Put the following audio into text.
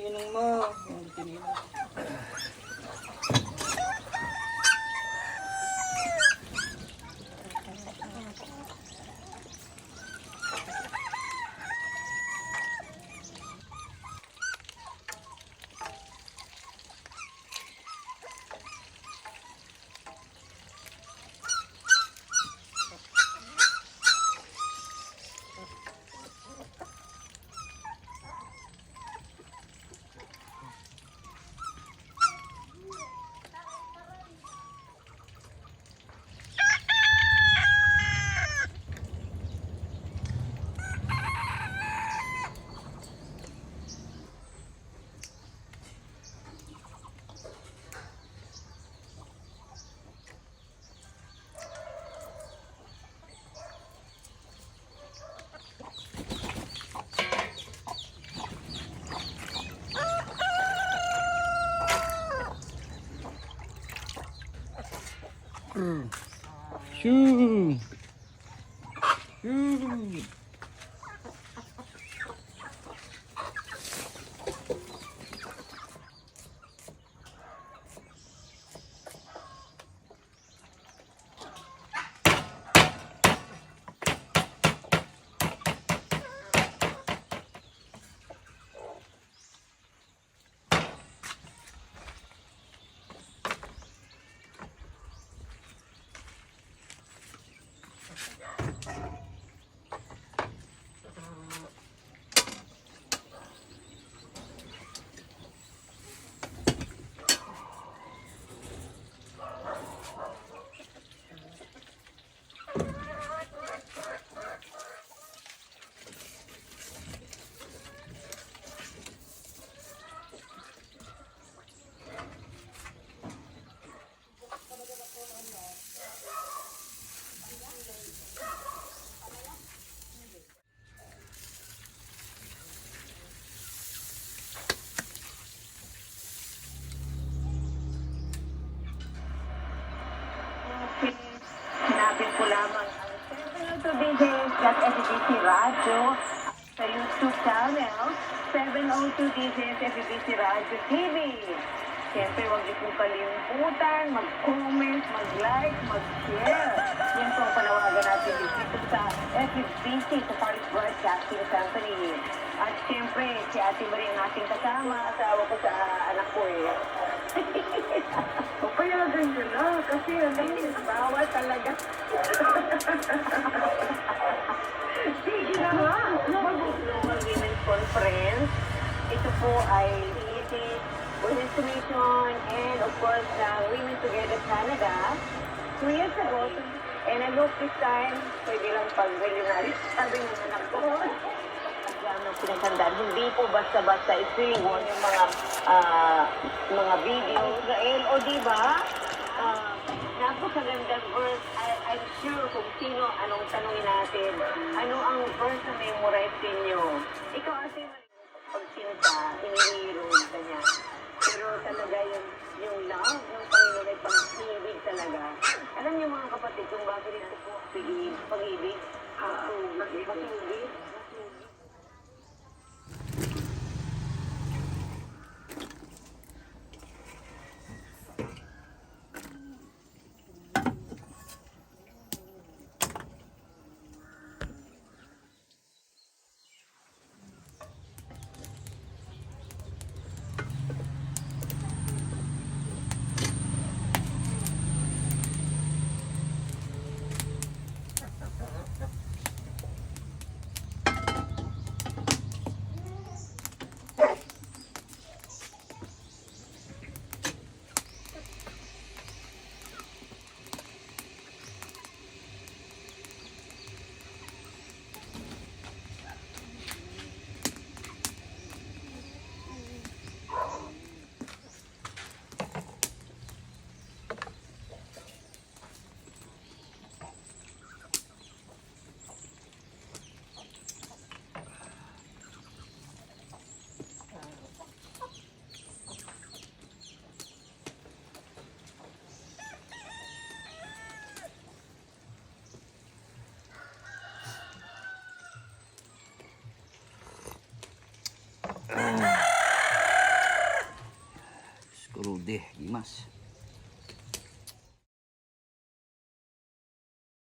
ninong mo. Yung tininong. Shoo! Shoo! Hanapin po lamang ang 702 DJs Radyo sa YouTube channel 702 DJs FEBC Radyo TV. Siyempre, huwag niyo po kalimutan mag-comment, mag-like, mag-share. Yan po ang panawagan natin dito sa FEBC, sa Paris Broadcasting Company. At siyempre, si Ate Marie ang ating kasama, asawa ko sa anak ko eh. O kaya ganyan na, kasi bawal talaga. Sige na nga, Global Women's Conference. Ito po ay iniisip Women's Commission and of course Women Together Canada 2 years ago. And I hope this time, pwede lang pag-reunite. Sabi ng anak ko, ang pinaghandaan, hindi po basta-basta. It's really one yung mga videos. Israel, o diba? Napakagandang verse. I'm sure kung sino, anong tanongin natin, ano ang verse na memorize ninyo? Ikaw kasi pag sinta, inihiro ka niya. Pero talaga yung love ng Panginoon ay pag-ibig talaga. Alam niyo mga kapatid, kung bakit ito po pag-ibig, pag-ibig, Rudy Dimas.